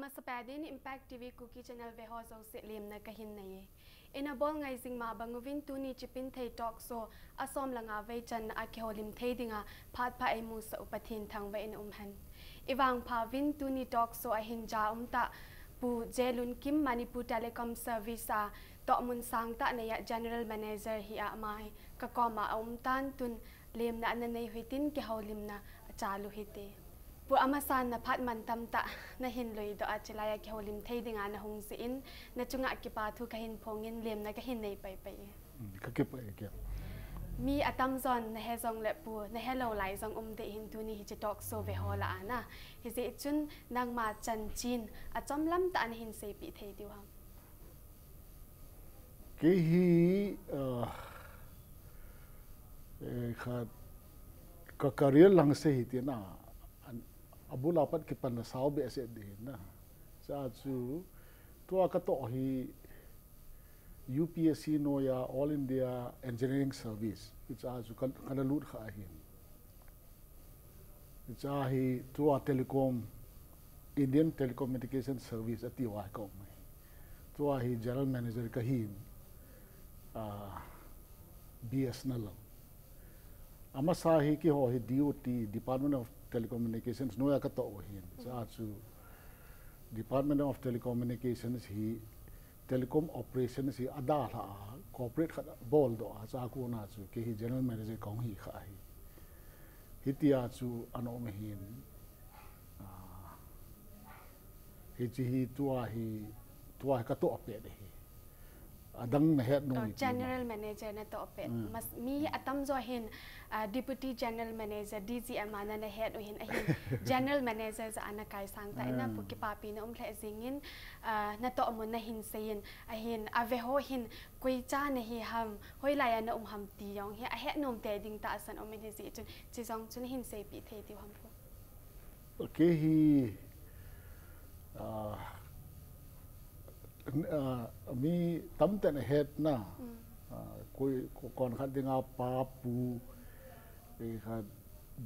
ama sapadin impact TV Kuki channel ve ho zo se lem na kahin nei in a bol ngai sing ma banguvin tu ni Chipinthei Talkshow asom langa ve chan a ke holim thei dinga phat pha ai mu sa upathin thang ve in han iwang pha vin tu ni Talkshow a hin ja ta pu jelun kim Manipur telecom service a to mun sang ta ne ya general manager hi a mai ka ko ma tan tun lem na na nei hitin ke holim na chalu hite pu amasan na phat man tam ta na hin loi do achelaya ke holim thei dinga na hong se in na chunga ki pa thu ka hin phongin lem na ka hin nei pai pai ka ke pai ke mi atam zon na he zong le pu na hello lai zong de hin tu ni hi che talk so ve hola ana hi se chun nang ma chan chin a chom lam ta na hin se pi thei diu ham ke hi kha ka career lang se hi ti na abula pat ki pan saw be se de na sa chu to ka to hi UPSC no ya All India Engineering Service it's a chu kana lut kha hin it's a hi to a telecom Indian Telecommunication Service ati wa ko mai to a hi general manager ka hin BSNL ama sa hi ki ho hi DOT Department of Telecommunications no ya ka to hin sa chu Department of Telecommunications hi telecom operations hi ada la corporate kha bol do cha ku na chu ke hi general manager kong hi kha hi hitia chu ano me hin hi chi hi tua ka to pe de hi adang na het no general manager na to pe mas mi atam zo hin deputy general manager DG amana na head o hin general manager za ana kai sang ta ina pu ki papi na umhle zingin na to mon na hin sein a hin ave ho hin koi cha na hi ham hoi la ya na ham ti yong hi a het nom te ding ta san om hin si chun chi jong chun hin sei pi the ti ham pu okay hi mi tam ten het na koi kon khat dinga pa pu e khat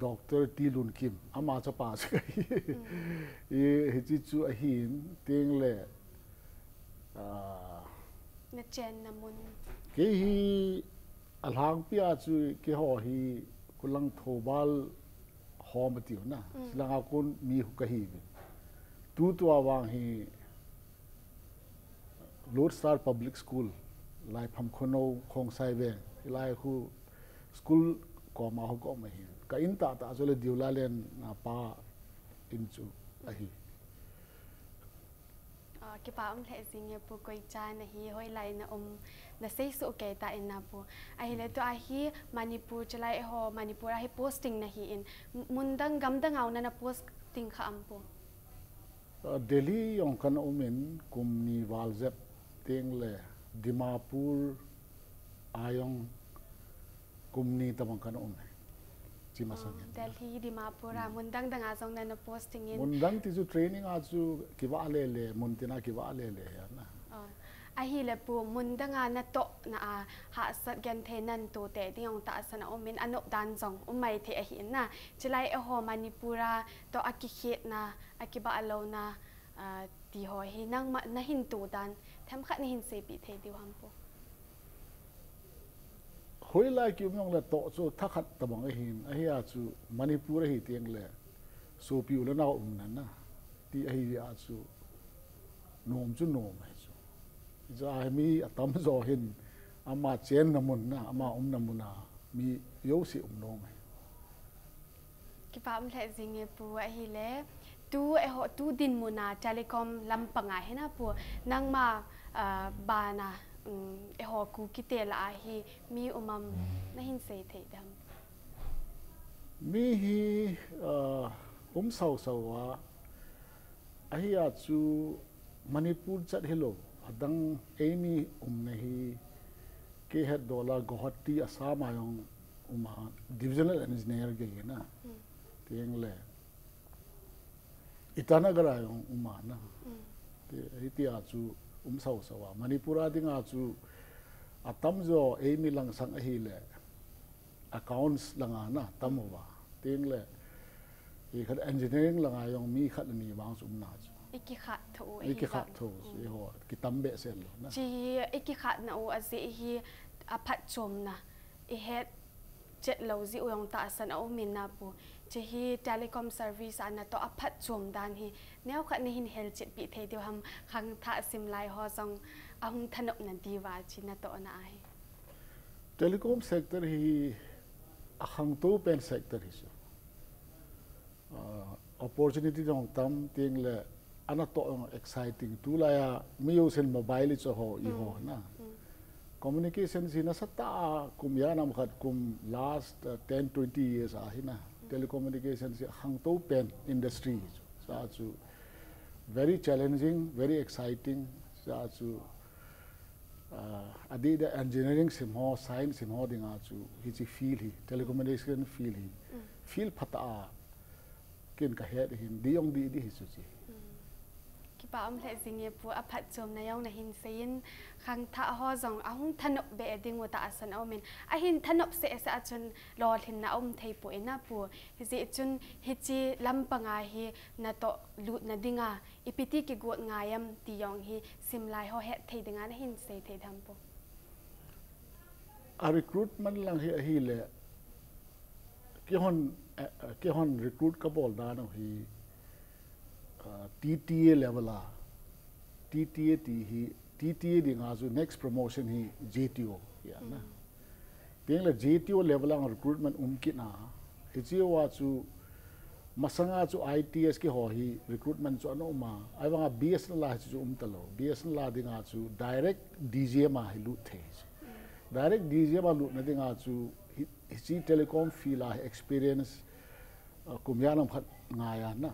doctor Tilun Kim ama cha pa se e hi chu a hin teng le na chen na mun ke hi alhang pia chu ke ho hi kulang thobal hom tiu na langa kun mi hu ka hi tu tu awang hi Lord Star Public School lai pham khono khong sai ve lai khu school ko ma ho ko mai ka in ta jole diula len na pa in chu a hi ki pa le sing pu koi cha na hi hoi lai na na sei su ke ta in na pu a hi le to a hi Manipur chalai ho Manipur a hi posting na hi in mundang gam dang au na posting kha am pu Delhi yong kan umin kumni waljep teng le Dimapur ayong kumni tamang kan umne chimasang Delhi Dimapur mundang dang azong na posting in mundang ti ju training aju kiwa le muntina kiwa le ya na a hi le pu mundang na to na ha sat gan the nan to te ding ta sana omin anop dan jong umai the a hi na chilai a ho Manipura to akikhet na akiba alo na ti ho hi nang ma na hin tu dan tham khat ni hin se pi the diu ham po hoi lai ki mong la to chu thakhat tamang a hin a hi chu Manipur hi tiang le so piu la na na na ti a hi a chu nom chu nom hai chu ja mi atam zo hin ama chen namun na ama namuna mi yo si nom hai ki pam le jinge pu a hi le tu e ho tu din muna telecom lampanga hena pu nang ma bana e ho ku ki te la hi mi umam na hin se the dam mi hi sau sau wa ai a chu Manipur chat hello adang emi nahi ke het dollar gohati asama yong divisional engineer ge na teng le Itanagara yung umana iti achu sau sawa Manipura dinga chu atam zo emi lang sang ahile accounts langa na tamowa ting le i khat engineering langa yung mi khat ni bang sum na chu iki khat thu iki khat thu I ho ki tambe sel lo na chi iki khat na o aze hi aphat chom na I het jet lo zi uyong ta san au min na pu chi hi telecom service ana to aphat chom dan hi neu khat ni hin hel chet pi thei tiu ham khang tha sim lai ho song ahung thanop na diwa chi na to na ai telecom sector hi ahang to pen sector hi opportunity dong tam ting le ana to exciting tu la ya mi usen mobile cho ho I ho na communication sina sata kum ya nam khat kum last 10-20 years a hina telecommunication si hang to pen industry sa chu very challenging very exciting sa chu adi the engineering sim ho science sim ho dinga chu hi chi feel hi telecommunication feel hi feel phata kin ka het hin diong di hi chu chi ki pa am le singe pu aphat chom na yong na hin sein khang tha ho zong ahung thanop be ding wa ta asan au min a hin thanop se sa chun lol hin na thei pu ena pu hi ji chun hi chi lampanga hi na to lut na dinga ipiti ki got ngayam ti yong hi simlai ho het thei dinga na hin se thei tham pu a recruitment lang hi le ki hon recruit ka bol da no hi TTA level a TTA dinga zu next promotion hi JTO ya na ting la JTO level ang recruitment umkina hi wa chu masanga chu ITS ki ho hi recruitment chu ano ma ai wanga BSN la chu talo BSN la dinga chu direct DGM a hi lu the direct DGM a lu na dinga chu hi telecom fila experience kumyanam khat ngaya na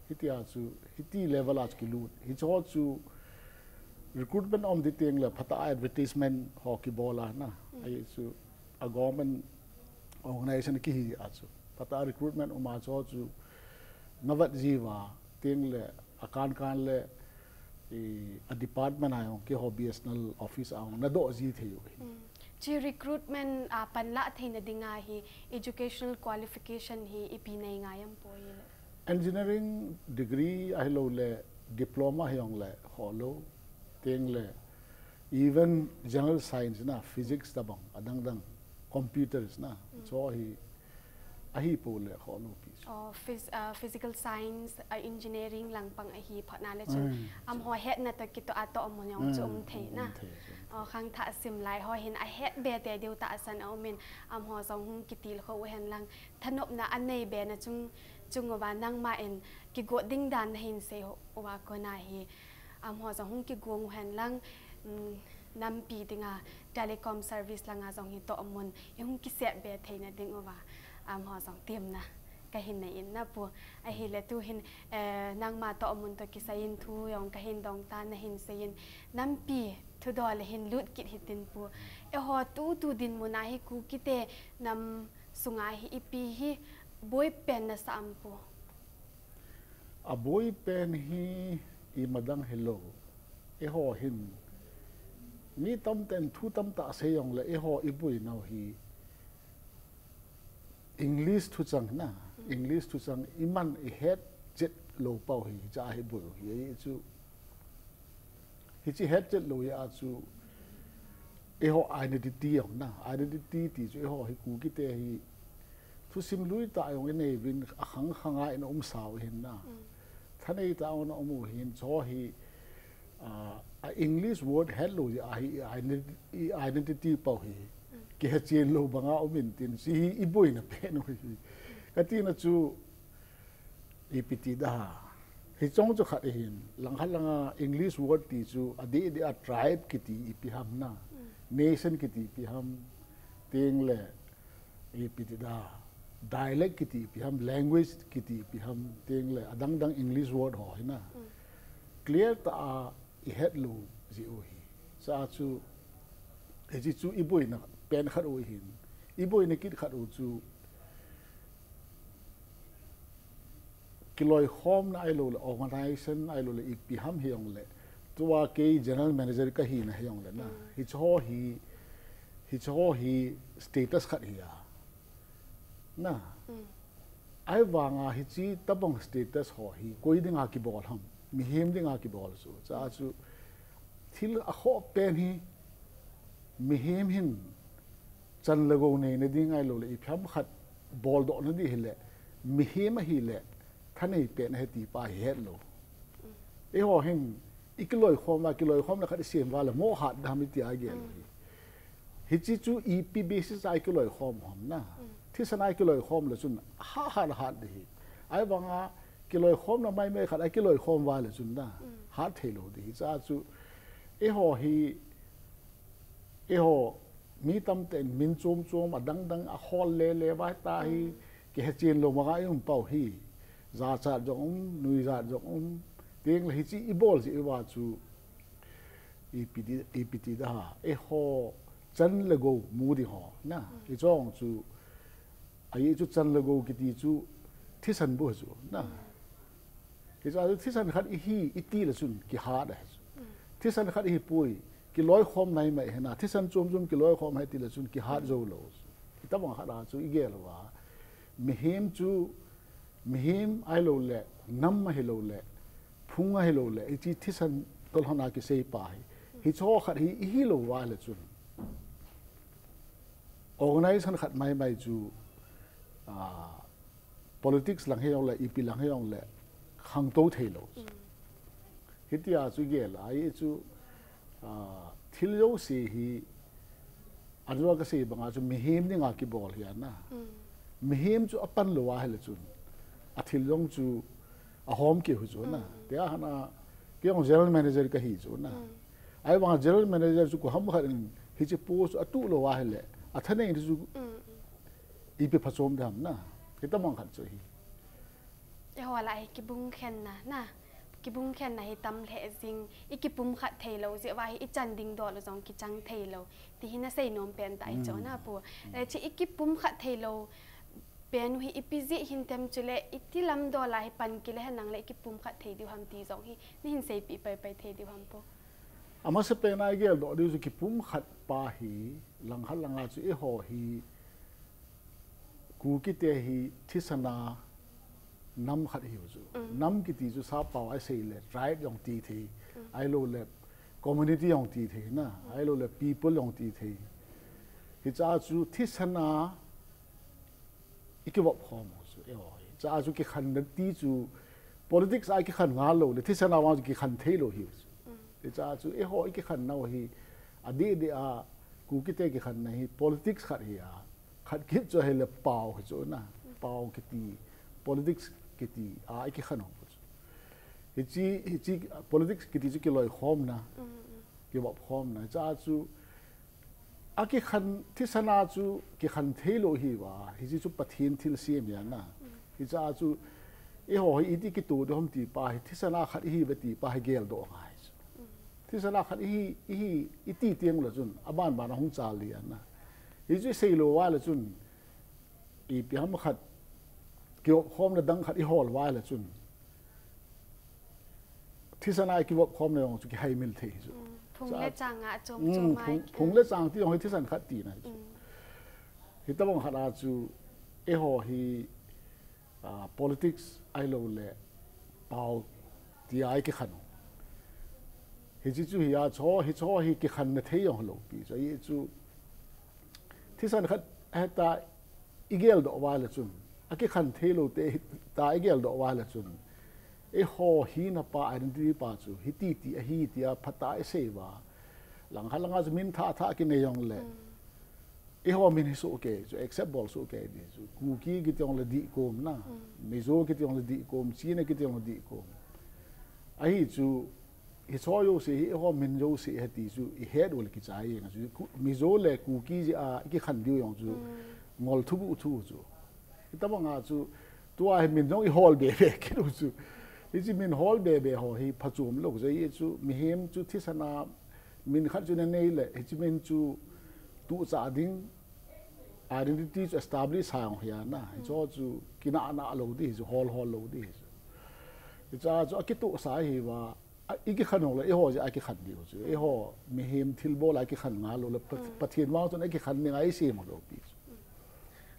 hitia chu hiti level as ki lut hi cho chu recruitment om diteng la phata advertisement ho ki bola na ai chu a government organization ki hi achu phata recruitment uma cho chu navat jiwa teng le akan kan le a department ayo ki ho BSNL office aung na do ji theyu chi recruitment pan la theina dinga hi educational qualification hi ipi nei ngayam po yi engineering degree ai lo le diploma hyong le holo teng le even general science na physics tabang adang computers na so hi ahi po le holo pi physical science engineering lang pang ahi phana le chun am ho het na ta ki to ato amon yong chum the na khang tha sim lai ho hin a het be te deu ta san au min am ho song hung kitil kho hen lang thanop na anei be na chung wa nang ma en ki go ding dan hin se wa ko na hi am ho song hung ki go hen lang nam pi dinga telecom service langa song hi to amon hung ki se be theina ding wa am ho song tiam na ka hin na in na pu a hi le tu hin nang ma to amon to ki sain thu yong ka hin dong ta na hin sein nam pi thu do le hin lut kit hitin pu e ho tu din mu na hi ku kite nam sunga hi ipi hi boy pen na sampu a boy pen hi I madang hello e ho hin ni tam ten thu tam ta se yong le e ho ibui nau hi English thu chang na English thu chang iman I het jet lo pau hi cha hi bu hi chu hi chi het jet lo ya chu e ho identity yong na identity ti chu e ho hi ku ki te hi thu sim lui ta yong nei win khanga in saw hin na thanei ta on omu hin cho hi a English word hello ya identity pau hi ki ha chen lo banga omin tin si iboi na pe no hi katina chu ipiti da hi chong chu khat hin langhal English word ti chu adi a tribe kiti ipiham na nation kiti ipiham teng le ipiti da dialect kiti ipiham language kiti ipiham teng le adang English word ho na clear ta I het lo ji o hi sa chu e ji chu iboi na pen khat o hin iboi na kit khat o chu kiloi home na ai lo organization ai lo ipiham hiong le tuwa ke general manager ka hi na hiong le na hi cho hi status khat hi ya na ai wanga hi chi tabang status ho hi koi dinga ki bol ham mi hem ding a ki bol su cha chu thil a kho pen hi mi hem hin chan lago nei na ding ai lo le pham khat bol do na di hele mi hem hi le thanei pen he ti pa he lo e ho hin ikiloi khom na khat sem wala mo hat dam ti a gel hi chi chu ep basis ai kiloi khom hom na thi sanai kiloi khom la chun ha de hi ai wanga kiloi khom na mai me khat ai kiloi khom wa la chun na ha thelo de cha chu e ho mi tam ten min chom a dang a hol le wa ta hi ke he chen lo ma yum pau hi za cha jong nui za jong tiếng là chỉ ibol chỉว่าchú EPT đó ấy họ chân là go mua đi họ na cái trong chú ấy chú chân là go cái gì chú thiết sản bùa chú na cái cho thiết sản khác hi ít là chú cái hard đấy thiết sản khác hi bùi cái lối khom này mày na thiết sản chôm cái lối khom hay tí là chú cái hard rồi lo cái tao bằng hard là chú ý làว่าmi hem ai lo lệ năm mà lo lệ phung ai lo le chi thisan tol hona ki sei pai hi cho khat hi lo wa le chun organization khat mai chu politics lang he yong le ep lang he yong le khang to thei lo hi tia chu ge la ai chu thil yo se hi adwa ka sei banga chu mi hem ni nga ki bol hian na mi hem chu apan lo wa le chun a thil yong chu a home ke hu chu na te a hana ke ong general manager ka hi chu na ai wang general manager chu ko ham kha hi che post atu lo wa hele a thane chu ipe phachom dam na ke ta mong khat chu hi e ho lai ki bung khen na ki bung khen na hi tam le jing ikipum khat thelo je wa hi chan ding do lo jong ki chang thelo ti hi na sei nom pen tai cho na pu chi ikipum khat thelo pen hi ipizi hin tem chule itilam do lai pan ki le nang le ki pum khat thei di ham ti jong hi ni hin sei pi pai thei di ham po ama se pe na gel do di ki pum khat pa hi langa chu e ho hi ku ki te hi thisana nam khat hi chu nam ki ti chu sa pa ai sei le right yong ti thi ai lo le community yong ti thi na ai lo le people yong ti thi hi cha chu thisana ikibop khom su e oi cha chu ki khan na ti chu politics ai ki khan nga lo le thisana wa ki khan thei lo hi e cha chu e ho ki khan na hi adi de a ku ki te ki khan na hi politics khat hi a khat ki chu he le pau chu na pau ki ti politics ki ti a ki khan ho hi chi politics ki ti chu ki loi khom na ki bop khom na cha chu a ki khan thisana chu ki khan thelo hi wa hi chu pathin thil siam ya na hi cha chu e ho hi ti ki tu do hom ti pa hi thisana khat hi be ti pa hi gel do ngai thisana khat hi ti tiang la chun aban ban hong cha li na hi chu sei lo wa la chun i pi ham khat ki khom na dang khat i hol wa la chun thisana ki wop khom na yong chu ki hai mil the chu phung le chang a chom mai phung le chang ti hoi thisan khat ti na hi ta bong hara chu e ho hi politics ai lo le pau ti ai ki khan hi chu hi a cho hi ki khan na thei yong lo pi so ye chu thisan khat ta igel do wa la chun a ki khan thei lo te ta igel do wa la chun e ho hi na pa identity pa chu hi ti a hi ti a phata e se wa langa min tha ki ne yong le e ho min hi so ke chu accept bol so ke di chu Kuki ki tong le di kom na mizo ki tong le di kom china ki tong le di kom a hi chu hi so yo se hi ho min yo se he ti chu i head ol ki chai nga chu mizo le Kuki ji a ki khan diu yong chu ngol thu bu thu chu ta ba nga chu tua hi min jong i hol be ki ru chu hi min hol be ho hi phachum lo je ye chu mi hem chu thisana min khat chu nei le hi min chu tu cha ding identity to establish hang hia na cho chu kina na lo di chu hol lo di chu cha chu akitu sa hi wa i ki khan le e ho ja ki khan di chu e ho mi hem thil bo la ki khan nga lo le pathian ma chu ki khan ni ngai se mo lo pi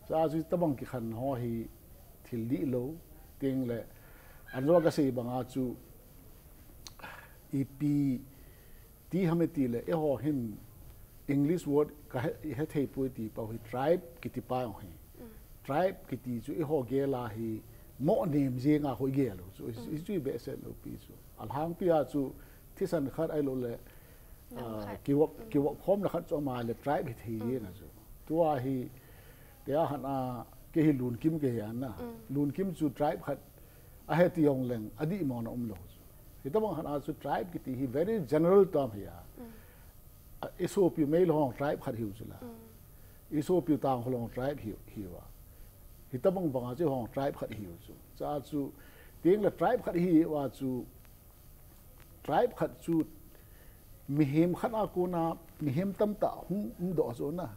cha chu tabang ki khan ho hi thil di lo ting le anwa ka sei banga chu EP ti hame ti le e ho hin English word ka he thei pui ti pa hi tribe ki ti pa hi tribe ki ti chu e ho ge la hi mo nem je nga ho ge lo chu is chu be se lo pi chu al hang pi a chu thi san khat ai lo le ki wok khom la khat cho ma le tribe hi thi ye na chu tua hi te a han a ke hi lun kim ke ya na lun kim chu tribe khat a he ti yong leng adi mo na lo hi ta bang han a chu tribe ki ti hi very general term here Episode mail hong tribe khat hiu chula Episode tang hong tribe hiu hitabang bang chu hong tribe khat hiu chu cha chu ting la tribe khat hi wa chu tribe khat chu mi him khat a ko na mi him tam ta hum do so na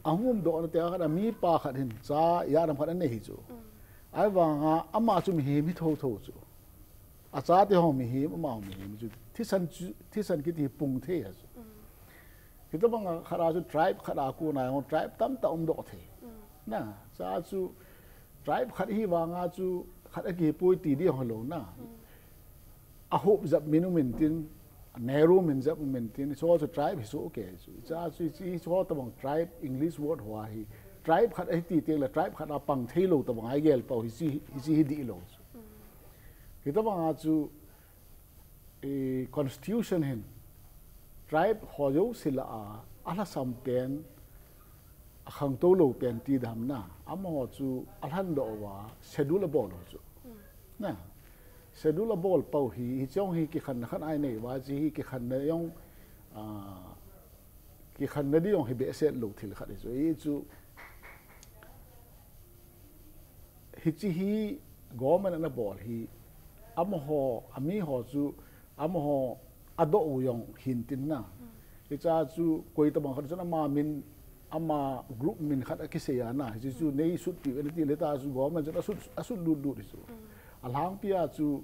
ahum do na te khat mi pa khat hin cha ya ram khat ne hi chu ai wa nga ama chu mi him tho tho chu a cha te hong mi him ama mi him chu thi san ki ti pung the ya chu kita bang khara chu tribe khara ku na hong tribe tam ta do the na cha chu tribe khat hi wa nga chu khat a ki pui ti di holo na a hope zap minu min tin narrow min zap min tin so chu tribe so okay chu cha chu chi so ta bang tribe English word hwa hi tribe khat ai ti te la tribe khat a pang thei lo ta bang ai gel pau hi hi di lo kita bang chu e constitution hin tribe hoyo sila ala sam pen khang to lo pen ti dam na amo chu alhan do wa schedulable lo chu na schedulable pau hi chong hi ki khan ai nei wa ji hi ki khan na yong ki khan na di yong hi be set lo thil khat chu e chu hi chi hi government na bol hi amo ho ami ho chu amo ho ado uyong hintin na icha chu koi ta bang khat chana ma min ama group min khat akise ya na ji chu nei sut pi ati le ta chu government chana asut lu lu chu alhang pia chu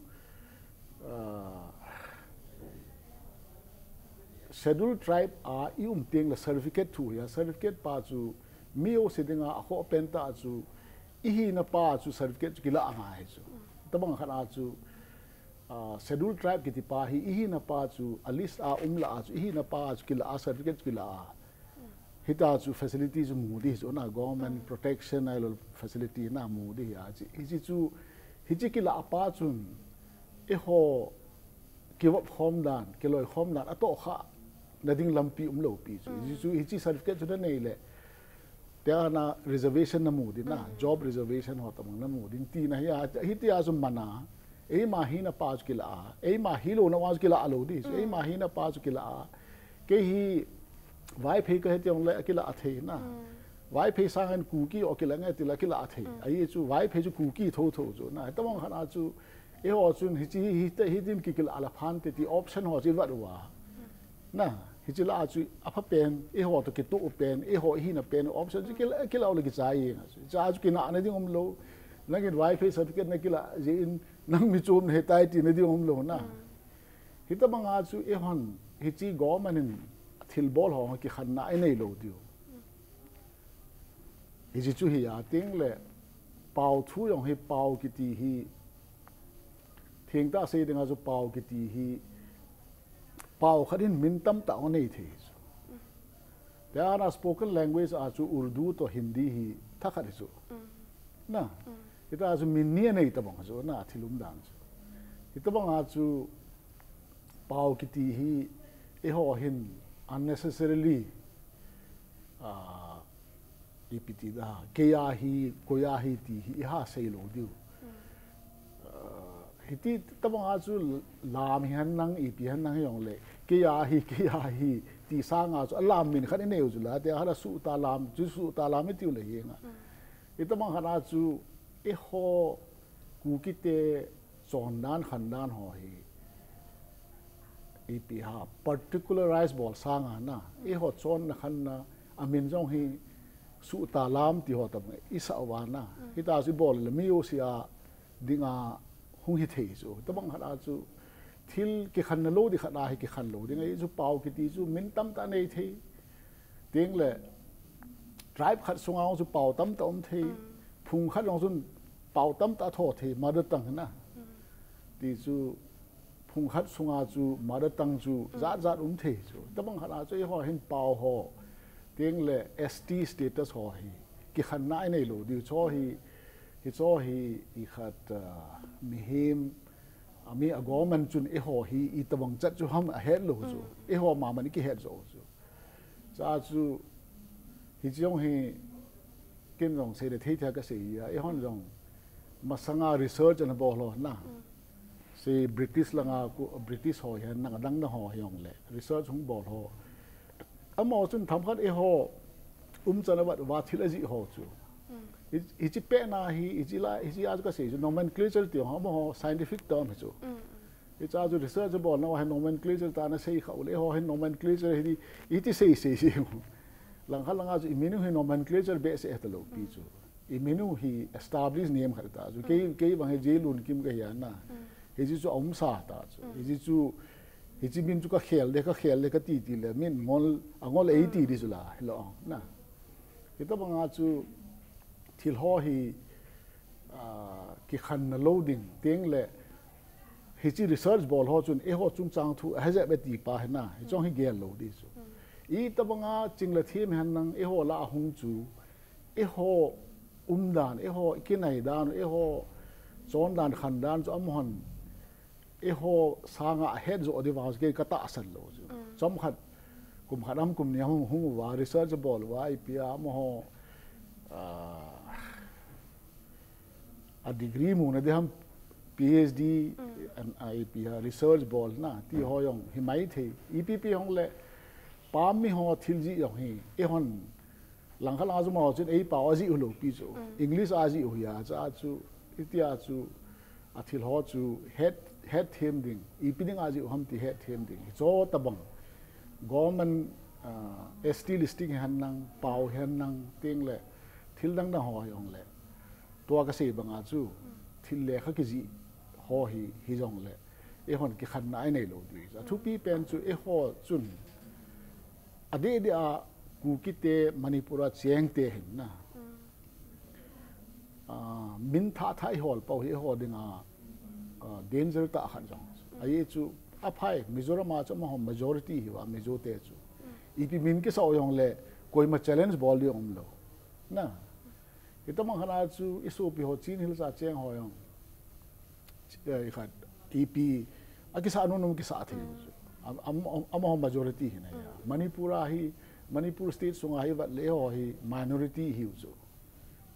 scheduled tribe a ting la certificate thu ya certificate pa chu mio sidinga a ho penta chu ihi na pa chu certificate kila anga he chu ta bang khat a chu scheduled tribe ki ti pa hi na pa chu a list a umla a chu hi na pa chu kila a certificate kila a hita chu facilities mu di so na government protection ai lo facility na mu di ya chi chu hi chi kila a pa chu e ho ki wa khom dan ki loi khom dan a to kha na ding lampi lo pi chu hi chi certificate chu nei le te na reservation na mu di na job reservation ho tamang na mu din ti na ya hi ti a chu mana ei ma hi na pa chu kila ei ma hi lo na wa chu kila lo di ei ma hi na pa chu kila ke hi vai phe ka he tiong le kila the na vai phe sang an kuki o kila ngai tila kila the ai chu vai phe chu kuki tho tho chu na ta mong khana chu e ho chun hi chi hi dim ki kila ala phan te ti option ho chi wa wa na hi chi la chu apa pen e ho to ki tu pen e ho hi na pen option chu kila le ki chai cha chu ki na na ding lo nangin wifi certificate na kila in nang mi chum he tai ti na di lo na hita banga chu e hon hi chi government in thil bol ho ki khan na ai nei lo dio hi chi chu hi ya ting le pau thu yong hi pau ki ti hi thing ta se ding a chu pau ki ti hi pau kharin min tam ta on nei the there are spoken language a chu urdu to hindi hi tha kha chu na ita chu min nie nei ta bang chu na thilum dan chu ita bang a chu pau ki ti hi e ho hin unnecessarily ipiti da ke ya hi ko ya hi ti hi ha sei lo diu hiti ta bang a chu lam han nang ipi han nang yong le ke ya hi ti sa nga chu alam min khan ne chu la te ha su ta lam chu su ta lam ti le ye nga ita bang hana chu e ho kuki te chon nan khan nan ho hi ipi ha particularized bol sanga na e ho chon na khan na amin jong hi su ta lam ti ho tam isa wa na hita si bol le mi o sia dinga hung hi thei chu ta bang hana chu thil ki khan na lo di khana hi ki khan lo dinga i chu pau ki ti chu min tam ta nei thei ting le tribe khat sungao chu pau tam ta thei phung khat long sun pau tam ta tho thei mother tongue na ti chu phung khát sunga chu mother tongue chu zat the chu tabang khana chu ho hin pau ho tiếng le ST status ho hi ki khan nai nei lo di cho hi khat mi him ami a government chun e ho hi I tabang chat chu ham a head lo chu e ho ma man ki head zo chu cha chu hi jong hi kim jong se de thei thia ka se ya e hon jong masanga research an bo lo na se British langa ku British ho hian nang dang na ho yong le research hung bo ho amo chun tham khat e ho chana wat wa thil a ji ho chu I chi pe na hi I chi la hi chi a ka se chu nomenclature ti ho mo scientific term chu I cha chu research bo na ha nomenclature ta na sei khau le ho hin nomenclature hi I ti sei lang khalanga chu imenu hi nomenclature be se etalo pi chu imenu hi establish name kharta chu ke bang he jelun kim ka ya na he ji chu om sa ta chu he ji min chu ka khel le ka ti le min ngol 80 di chu la lo na ke ta banga chu thil ho hi ki khan na loading teng le he chi research bol ho chun e ho chung chang thu ha ja be ti pa he na he chong hi gel lo di chu I tabanga chingla thim han nang e ho la hung chu e ho dan e ho kinai dan e ho chon dan khan dan chu amhon e ho sanga head zo de was ge kata asal lo chu chom khat kum kharam kum ni hung wa research bol wa ipia mo ho a degree mu na de ham PhD and ipia research bol na ti ho yong himai the EPP hong le pam mi ho thil ji yong hi e hon lang khala zu ma chu e pa ji u lo pi chu English a ji u ya cha chu itia chu a thil ho chu head theme ding EP ding a ji u ham ti head theme ding zo tabang government ST listing han nang pau han nang ting le thil dang da ho yong le to ka se banga chu thil le kha ki ji ho hi jong le e hon ki khan nai nei lo di cha thu pi pen chu e ho chun ade de a Kuki te Manipura cheng te hin na min tha hol pau hi ho dinga danger ta khan jong ai chu a phai Mizoram ma chu ma majority hi wa mejo te chu EP min ke saw yong le koi ma challenge bol di om lo na itama khana chu isu pi ho chin hil sa cheng ho yong ai khat EP akisa anu ki sa the am majority hi na ya Manipur state sunga hi wat le ho hi minority hi chu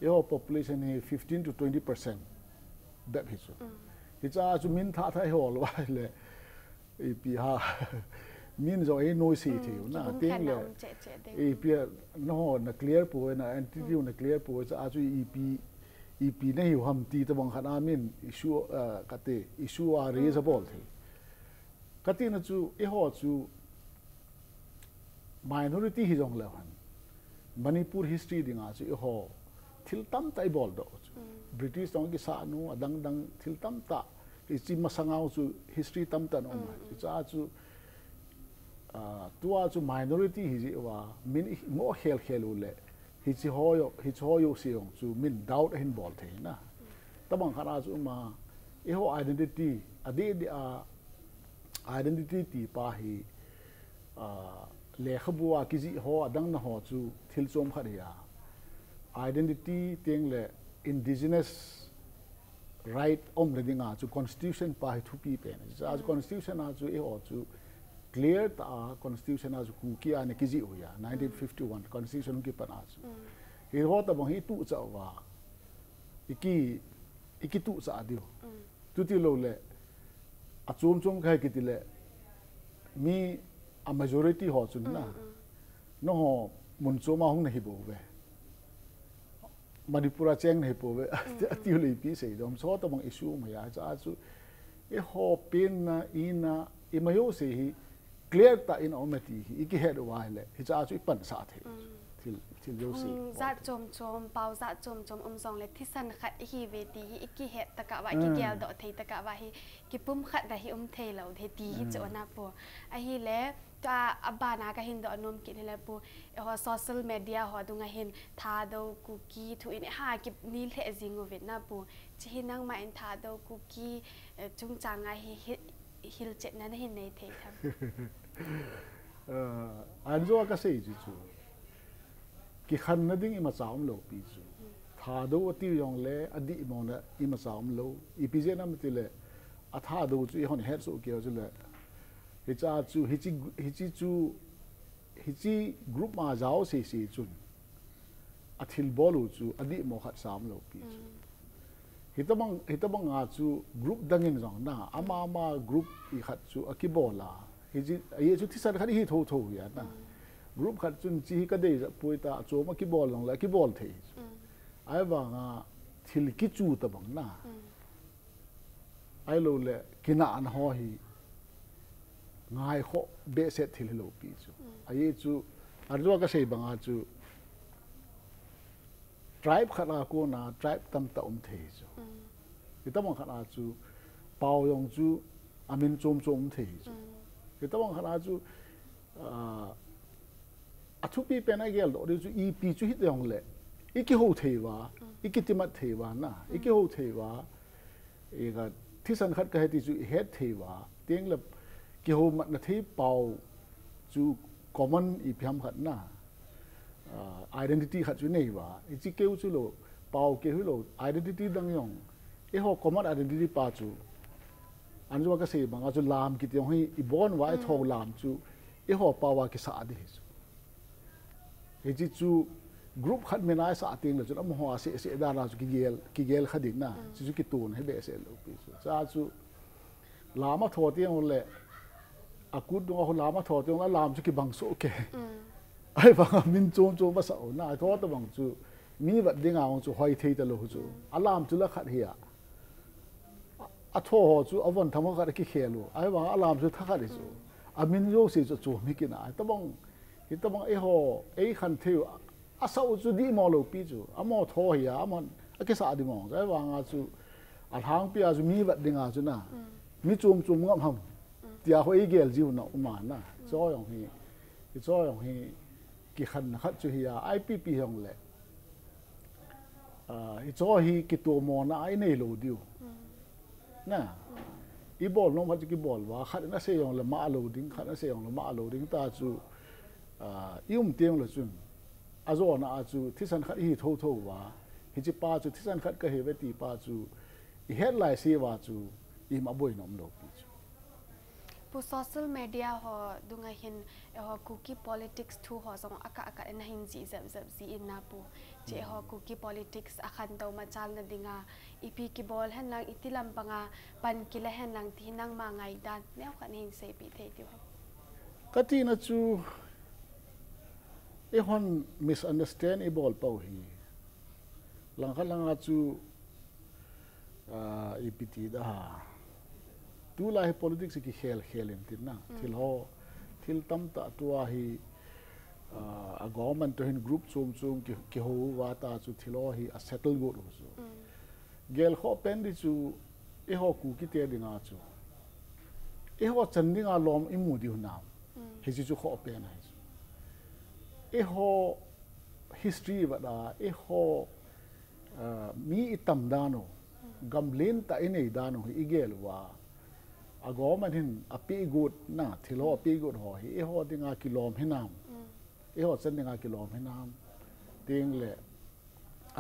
yo population hi 15 to 20% that hi chu hi cha chu min tha ho lo le e pi ha min zo e noi si the na ting le e pi no na clear po na entity na clear po cha chu EP ne hi ham ti ta bang khana min issue kate issue are raisable the kati na chu e ho chu minority hi jong la han Manipur history dinga chu e ho thil tam tai bol do British tong ki sa nu adang thil tam ta ki chi masangau chu history tam tan om cha chu tua chu minority hi ji wa min mo khel le hi chi hoyo si ong chu min doubt hin bol the na tabang khana chu ma e ho identity ade de a identity ti pa hi le khabua ki ji ho adang na ho chu thil chom khariya identity teng le indigenous right om le dinga chu constitution pa hi thupi pen as constitution a chu e ho chu clear ta constitution as Kuki ane ki ji hoya 1951 constitution ki pana chu he ho ta bang hi tu cha wa iki tu cha dio tu ti lo le a chom khai ki ti le mi a majority ho chun na no ho mun choma hung na hi bo ve Manipura cheng na hi po ve ati le pi se dom so ta bang issue ma ya cha chu e ho pin na ina e mayo se hi clear ta in omati hi ki head wa le hi cha chu pan sa the til yo si za chom pau za chom song le thisan khat hi ve ti hi ki head ta ka wa ki gel do thei ta ka wa hi ki pum khat da hi thei lo the ti hi cho na po a hi le ta abana ka hin do anom ki le po ho social media ho du nga hin tha do Kuki thu in ha ki nil the jing vet na po chi hinang ma in tha do Kuki chung changa hi hil chet na hin nei thei tham anzo ka sei ji chu ki khan na ding ima chaum lo pi chu tha do ti yong le adi mo na ima chaum lo ipj na mti le a tha do chu hon het so ke chu le hi cha chu hi chi group ma jao se se chun a thil bolu chu adi mo khat sam lo pi chu hitabang nga chu group dangin jong na ama group I khat chu akibola hiji ye chu thisan khat hi tho tho ya na group khat chun chi ka dei poita chu ma ki bol long la ki bol thei ai wa nga thil ki chu ta bang na ai lo le kina an ho hi ngai kho be set thil lo pi chu ai chu arwa ka sei banga chu tribe khana ko na tribe tam ta thei chu hitabang khana chu pau yong chu amin chom thei chu hitabang khana chu athupi pena gel do chu ep chu hit yong le iki ho thei wa iki timat thei wa na iki ho thei wa ega thisan khat ka heti chu het thei wa teng la ki ho mat na thei pau chu common I pham khat na identity khat chu nei wa chi keu chu lo pau ke hu lo identity dang yong e ho common identity pa chu anjo ka sei banga chu lam ki tiong hi I bon wa I thog lam chu e ho pa wa ki sa di chu e chi chu group khat me na sa ting la chu am ho se da na chu ki gel khadin na chu ki tun he be se lo pi chu cha chu lama tho tiang le akut do ho lama tho tiang la lam chu ki bang so ke ai bang min chom ba sa na tho ta bang chu mi wat dinga ong chu hoi thei ta lo chu alam chu la khat hi a tho ho chu avon thamo ka ki khelu ai bang alam chu tha khat chu amin yo se chu mi ki na ta bang hi ta bang e ho e khan theu a sau chu di mo lo pi chu amo tho hi amon a ke sa di mo ai bang a chu a thang pi a chu mi wat dinga chu na mi chum ngam ham tia ho e gel jiu na uma na cho yong hi ki khan khat chu hi IPP hong le I cho hi ki to mo na ai nei lo diu na I bol no ma ki bol wa khat na se yong le ma lo ding khat na se yong le ma lo ding ta chu tiang lo chun azo na chu thisan khat hi tho wa hi chi pa chu thisan khat ka he ve ti pa chu I headline se wa chu I ma boi nom lo pi chu pu social media ho dunga hin ho Kuki politics thu ho song aka na hin ji zap ji in na pu che ho Kuki politics akhan do ma chal na dinga ipi ki bol han lang itilam panga pan ki la han lang thi nang ma ngai dan neu khan hin se pi the ti ho kati na chu e hon misunderstand e bol pau hi lang chu EPT da tu lai politics ki khel in tin na thil tam ta tua hi a government to hin group chum ki ho wa ta chu thilo hi a settle go ro chu gel kho pen di chu e ho ku ki te dinga chu e ho chandinga lom imu di hunam he chu kho pen ai e ho history wa da e ho mi itam dano gamlen ta inei dano hi igel wa a government hin a pi good na thilo a pi good ho hi e ho dinga kilom hinam e ho chen dinga kilom hinam ting le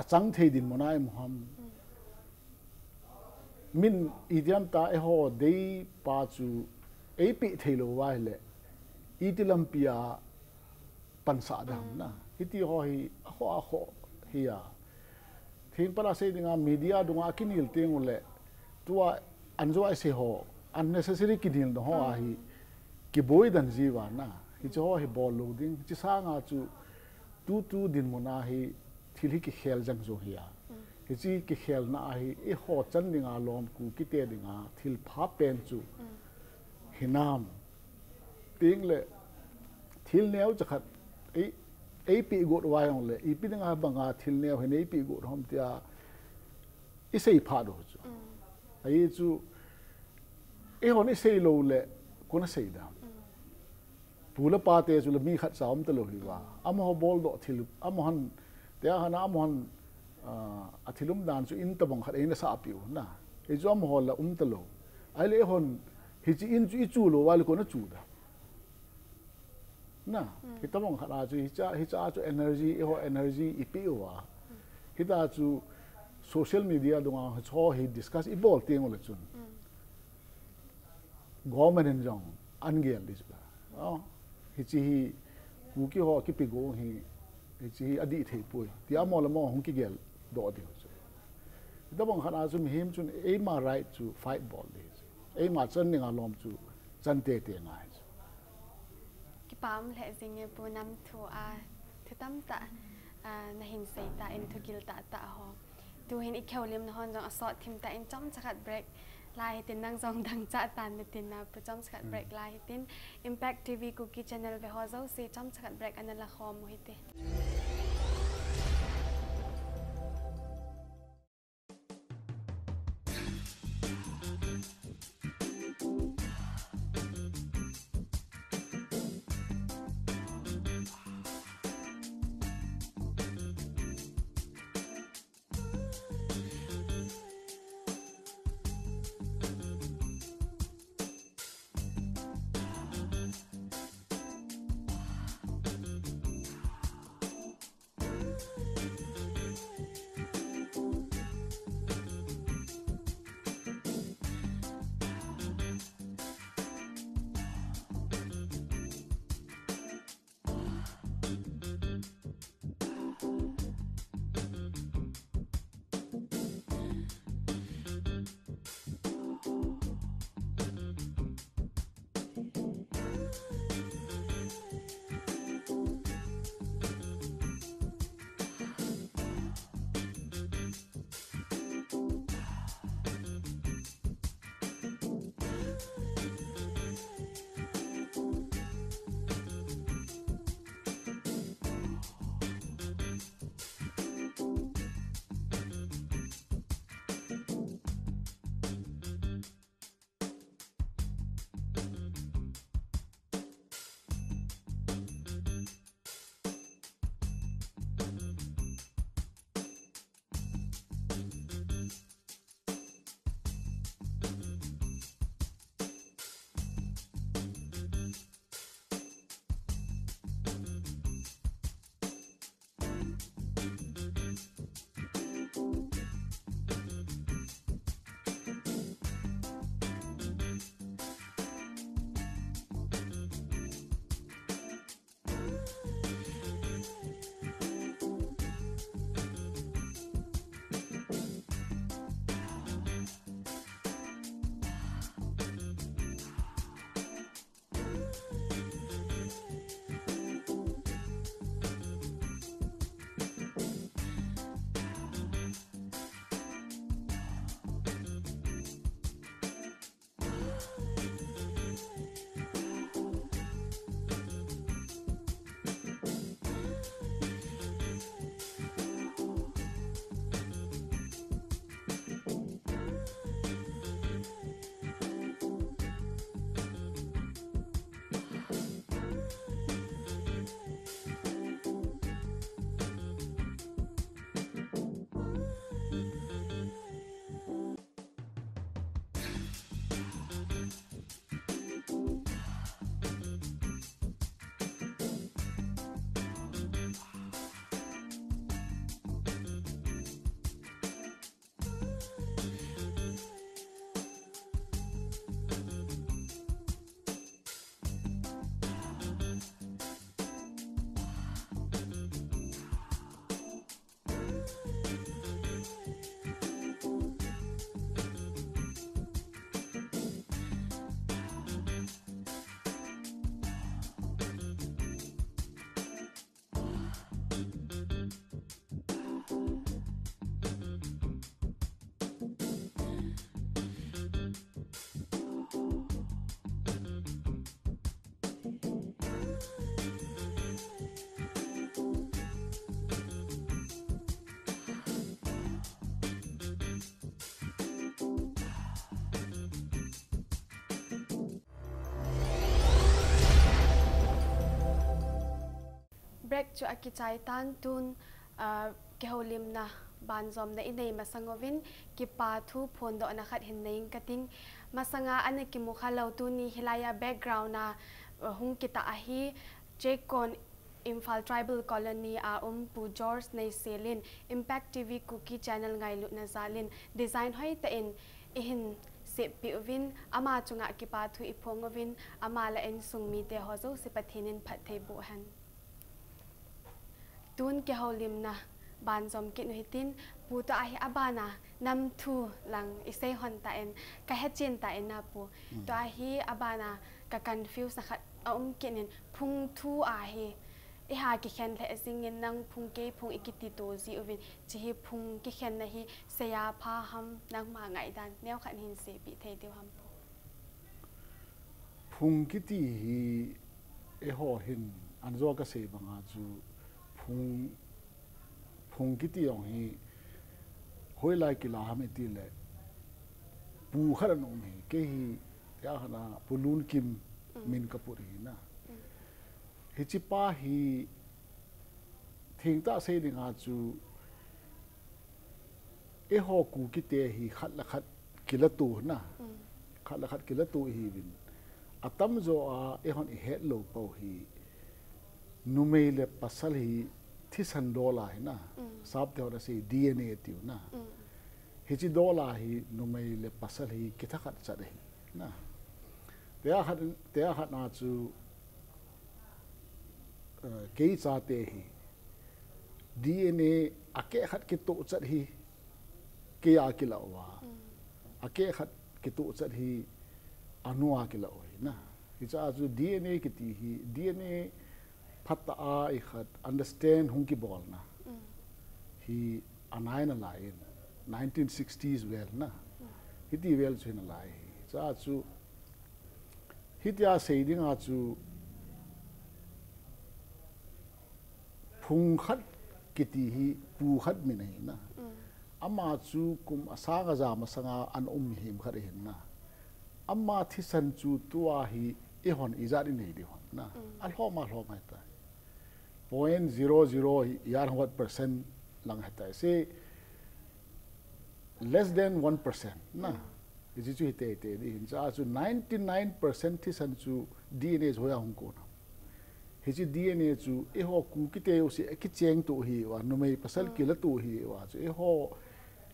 a chang thei din monai moham min idiam ta e ho dei pa chu e pi theilo wa le itilam pia pansa dam na hiti ho hi a ho hi ya thin para se dinga media dunga kinil ting le tua anjo ai se ho unnecessary kidil no ho hi ki boy dan jiwa na hi cho hi bol loading chi sa nga chu tu din mona hi thili ki khel jang zo hiya hi chi ki khel na hi e ho chan dinga lom ku ki te dinga thil pha pen chu hinam ting le thil neu chakhat e pi go wa yong le e pi dinga banga thil neu he nei pi go hom tia i sei pha do chu ai chu e hon sei lo le kuna sei da pula pa te chu le mi khat saum te lo hi wa am ho bol do thil am han te hana am han a thilum dan chu in ta bang khat e na sa piu na e chu am ho la te lo ai le hon hichi in chu lo wal ko na chu da na kita mong khala chu hicha chu energy ipi wa hita chu social media dunga cho hi discuss I bol tiang la chun government in jong angel dis ba hichi hi Kuki ho ki pigo hi hichi adi thei pui ti amol mo hong ki gel do di chu da bang khana chu him chun e ma right to fight ball dis e ma chen ni nga lom chu chan te ngai ki pam le zinge pu nam thu a thu tam ta na hin sei ta in thu gil ta ho tu hin I khawlim na hon jong asot thim ta in chom chakat break lai tin nang jong dang cha tan ne tin na pu chom chakat break lai tin Impact TV Kuki channel ve ho zo se chom chakat break anala khom mo hite break chu akichai tan tun ke holim na banzom na inei masangovin ki pa thu phon do na khat hin nei kating masanga ane ki mukha lau tu ni hilaya background na hung kita ahi jekon Imphal Tribal Colony a pu George nei selin Impact TV Kuki channel ngai lu na zalin design hoi ta in ihin se piwin ama chunga ki pa thu iphongwin ama la en sungmi te hozo se pathinin phathei bu han tun ke holim na ban zom ki nuhitin pu to ahi abana nam thu lang isei hon ta en ka hechin ta en na pu to ahi abana ka confuse na khat kinin phung thu ahi iha ki khen le singin nang phung ke phung ikiti to zi ovin chi phung ki khen na hi seya pha ham nang ma ngai dan neo khan hin se bi thei deu ham phung kiti hi e ho hin anzo ka se banga chu phung kiti ong hi hoi lai ki la ham ti le pu kharan ong hi ke hi ya hana pulun kim min kapur hi na hichipa hi thingta se dinga chu e ho ku ki te hi khat la khat kilatu na khat la khat kilatu hi bin atam zo a e hon he lo pau hi numei le pasal hi thisan dola hi na sab te ora se DNA tiu na hichi dola hi numei le pasal hi kithakat chade hi na te hat na chu kei cha te hi DNA ake khat ki to chat hi ke a ki lawa ake khat ki to chat hi anua ki lawa na hi cha chu DNA ki ti hi DNA phata a I khat understand hung ki bol na hi anaina lain 1960s well na hi ti well chena lai cha chu hi tia seiding a chu phung khat kiti hi pu khat mi nei na ama chu kum asaga za masanga an him khar hin na ama thisan chu tua hi e hon izari nei di hon na alho mai ta 0.00 yar 1% lang hata se less than 1% na iji chu te di hin cha chu 99% thisan chu DNA hoya hong ko na hiji DNA chu e ho ku ki te u se ki cheng tu hi wa no mei pasal ki la tu hi wa chu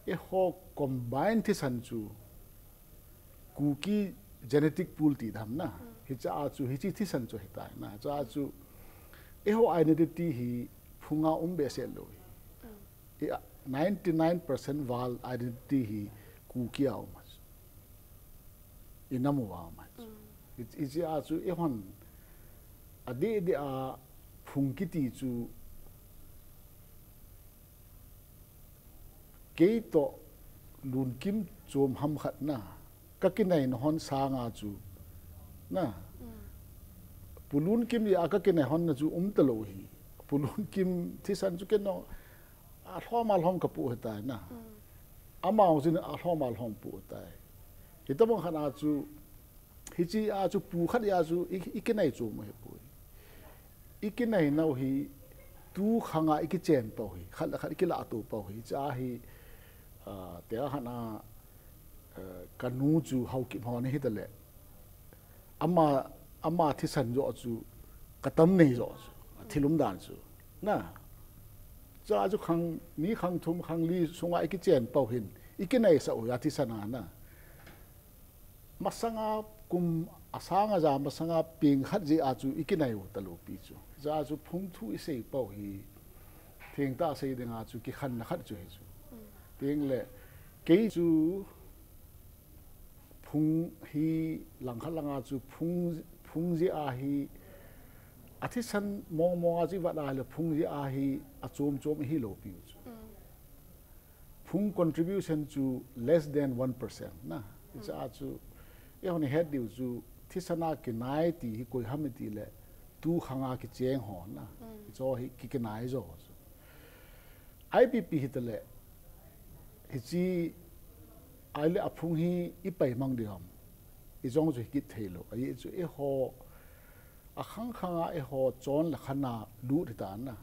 e ho combine thi san chu ku ki genetic pool ti dham na hi cha chu hi chi thi san chu hi ta na cha chu e ho identity hi phunga be se lo hi 99% val identity hi ku ki au ma inamu wa ma it's a chu e hon ade a phungkiti chu ke to lun kim chom ham khat na ka kinai no hon sanga chu na pulun kim ya ka kinai hon na chu talo hi pulun kim thisan chu ke no a thomal hom ka pu heta na ama jin a thomal hom pu ta hitamong khana chu hichi a chu pu khat ya chu ikinai chu mo pu ikinai nau hi tu khanga iki chen pau hi khat ikila tu pau hi cha hi te hana kanu chu hau ki phone hi tale ama thi san jo chu katam nei jo thilum dan chu na cha chu khang thum khang li sunga iki chen pau hin ikinai sa ya thi sana na masanga kum asanga za masanga ping khat ji a chu ikinai u talu pi chu za chu phung thu isei pau hi theng ta sei denga chu ki khan na khat chu he chu teng le ke chu phung hi lang khalanga chu phung ji a hi athi san mo a ji wa da le phung ji a hi a chom hi lo pi chu phung contribution chu less than 1% na cha chu e hon head diu chu thisana ki nai ti hi koi ham ti le tu khanga ki cheng ho na zo hi ki nai zo IPP hi tele hi chi aile aphung hi ipai mang di ham I zong chu ki thelo ai chu e ho a khanga e ho chon la khana lu ri ta na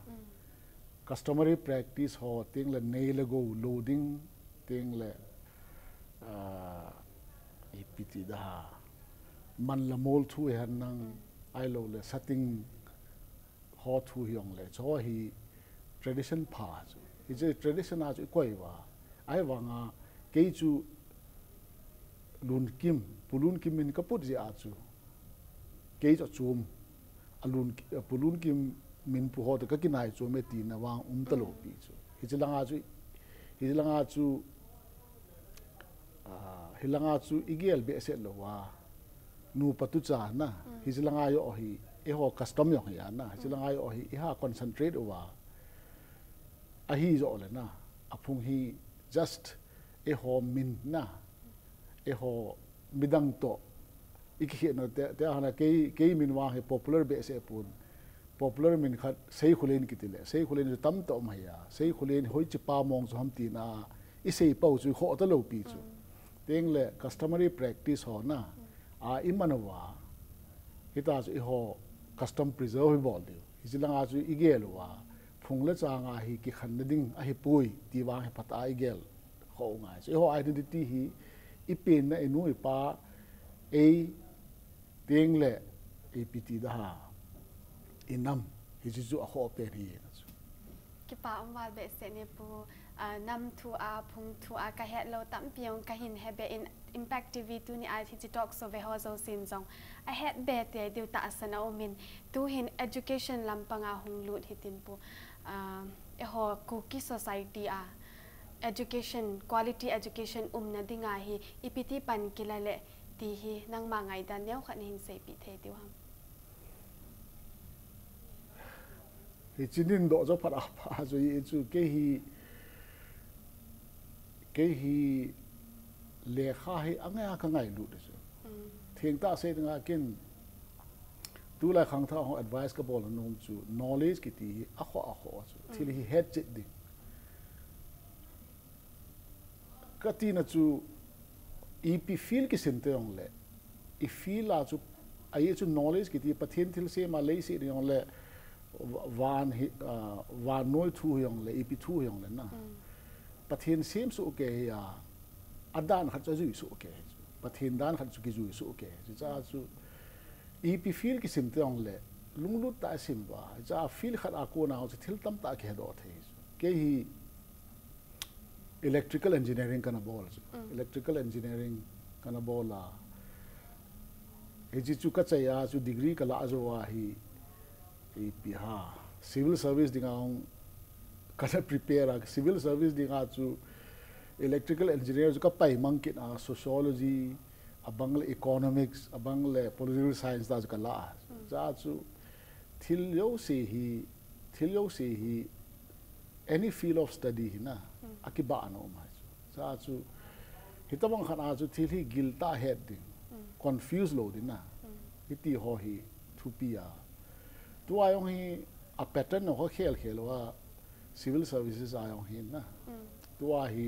customary practice ho ting le nei le go loading ting le APT da man la mol thu han nang ai lo le setting ho thu hiong le cho hi tradition pha chu is a tradition a chu koi wa ai wanga ke chu lun kim pulun kim min kaput ji a chu ke chu chum alun pulun kim min pu ho ka kinai chu me ti na wang talo pi chu hilanga chu igel be se lo wa nu patu cha na hilanga yo hi e ho custom yo ya na hilanga yo hi ha concentrate wa a hi zo le na apung hi just e ho min na e ho midang to ikhi no te hana ke min wa he popular be se pun popular min khat sei khulen kitile sei khulen tam to ma ya sei khulen hoi chi pa mong so ham ti na i sei pau chu kho ta lo pi chu teng le customary practice ho na a imanawa hita chu ho custom preserve bol dio hisilanga chu igel wa phungla changa hi ki khan ding a hi pui ti wa he pata igel ho nga so ho identity hi ipin na enu ipa a teng le APT da ha inam hijizu a ho pe ri ki pa amwal be se ne pu nam thu a phung thu a ka het lo tam piong ka hin he be in impact tv tu ni ai thi talk so ve ho zo sin jong a het be te diu ta asana o min tu hin education lampanga hung lut hitin pu e ho Kuki society a education quality education na dinga hi ipiti pan kilale ti hi nang mangai dan neu khan hin sei pi the diu ham hi chinin do zo phara pa zo yi chu ke hi le kha hi anga ka ngai lu de chu theng ta se nga kin tu la khang tha ho advice ka bol nom chu knowledge ki ti a kho chu thil hi head chit ding ka ti na chu EP feel ki sim te ong le I feel la chu ai chu knowledge ki ti pathin thil se ma le si ong le van noi thu yong le EP thu yong le na pathin sim su ke ya adan khat chu su ke pathin dan khat chu ki ju su ke cha chu EP feel ki sim te ong le lunglut ta sim ba cha feel khat a ko na chu thil tam ta ke do the ke hi electrical engineering kana bol electrical engineering kana bola eji chu ka chaya chu degree kala zo wa hi EP ha civil service dingaung kana prepare civil service dinga chu electrical engineer ka pai mangkit a sociology abang economics abang le political science da ka la cha chu thil yo se hi any field of study na akiba no ma cha chu hitabang khana chu thil hi gilta head ding confuse lo din na iti ho hi thupia tu ayong hi a pattern ho khel wa civil services ayong hi na tu a hi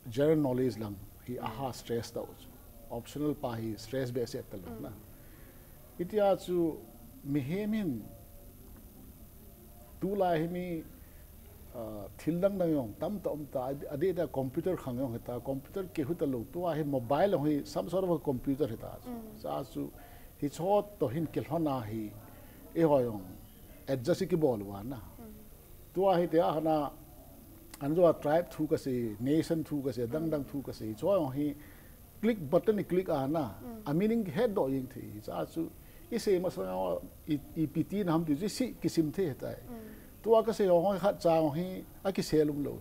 general knowledge lang hi aha stress ta optional pa hi stress be set tal na iti a chu mihemin tu la hi mi thildang na yong tam tom ta ade da computer khang yong heta computer ke hu ta lo tu a hi mobile hi some sort of a computer heta sa chu hi chot to hin kel hona hi e ho yong adjust ki bol wa na tu a hi te a hana anjo tribe thu ka se nation thu ka se dang thu ka se cho yong hi click button ni click a na a meaning head do ying thi sa chu ise ma sa EPT na ham ti si kisim the heta tu a ka se ho khat cha hi a ki selum lo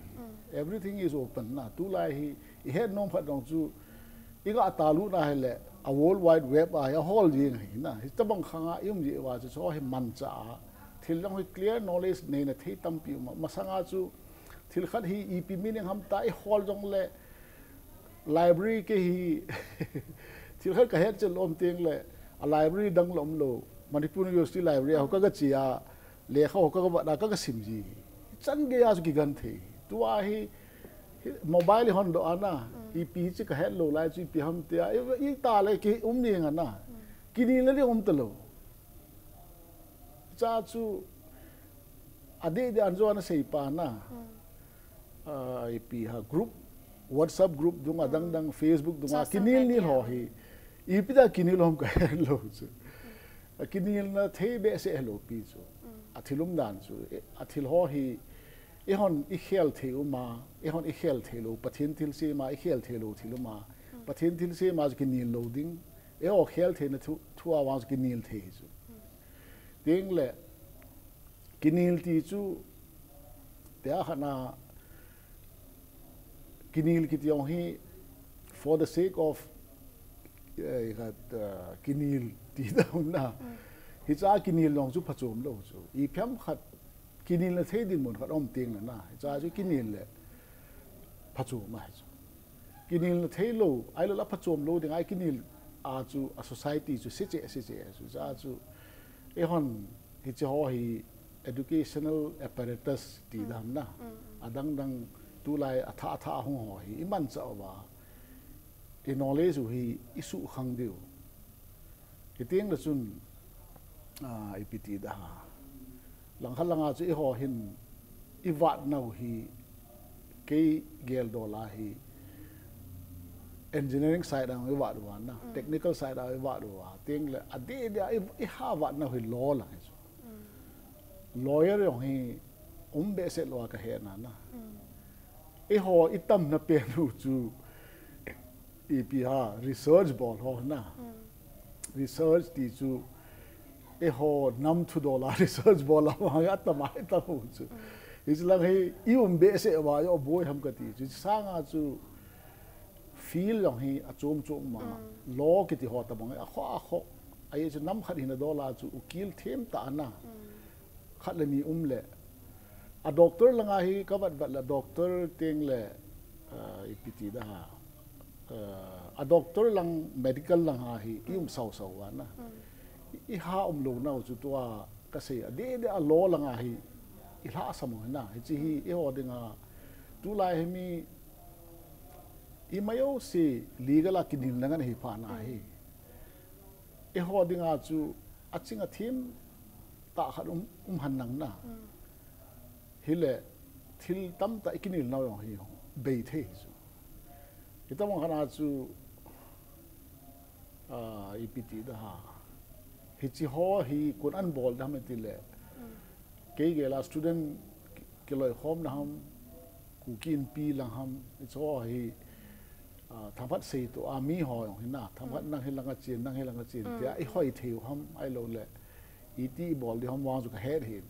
everything is open na tu lai hi head nom phat dong chu iga atalu na hele a world wide web a whole jing hi na hi tabang khanga yum ji wa chu so hi man cha thil long hi clear knowledge nei na thei tam pi ma sanga chu thil khat hi EP meaning ham ta I hall jong le library ke hi thil khat ka het che lom teng le a library dang lom lo Manipur University library ho ka chia le kha ho ka ba da ka sim ji chan ge ya ki gan the tu a hi mobile hon do ana EP chi ka het lo lai chi pi ham te I ta le ki ni nga na ki ni le te lo cha chu ade de anjo na sei pa na EP ha group WhatsApp group dunga dang Facebook dunga kinil ni ho hi ipida kinil hom ka lo chu kinil na the be se hello pi chu athilum dan chu athil ho hi ehon I khel theuma ehon I khel thelo pathin thil se ma I khel thelo thiluma pathin thil se ma kinil loading e o khel the na thu awas kinil the chu ting le kinil ti chu te khana kinil kitiong hi for the sake of kinil ti daun na hi cha kinil long chu phachom lo chu I pham khat kinil na thei din mon khat om ting na hi cha chu kinil le phachom ma chu kinil na thei lo ai lo la phachom lo ding ai kinil a chu a society chu se che chu cha chu e hon hi che ho hi educational apparatus ti dam na adang dang tu lai atha hong ho hi iman cha wa e knowledge hi isu khang deu ki teng la chun IPT da lang khalanga chu e ho hin I wat nau hi ke gel dola hi engineering side ang I wat wa na technical side ang I wat wa teng la ade de I ha wat nau hi law la lawyer yong hi be se lo ka he na na e ho itam na pe nu chu EPR research ball ho na research ti chu e ho nam thu dollar research ball la ma ya ta mai ta hu chu is lang he be se wa yo boy ham ka ti chu sanga chu feel long hi a chom ma law ki ti ho ta bang a kho ai chu nam khat hin dollar chu ukil them ta na khat le ni le a doctor langa hi ka bat la doctor teng le IPT da a doctor lang medical lang ha hi sau wa na I ha lo na chu to ka se a de a law langa hi I la samo na hi chi hi e ho dinga tu lai he mi I mayo se legal a kinil na hi pa na hi e ho dinga chu a chinga thim ta khat han nang na hile thil tam ta ikinil na yo hi be the chu itam khana chu IPT da ha hi chi ho hi kun an bol da me tile ke gela student kiloi khom na ham Kuki in pi lang ham it's ho hi thampat sei to ami ho hi na thampat nang hilanga chin te I hoi theu ham ai lo le iti bol di ham wang chu ka head hin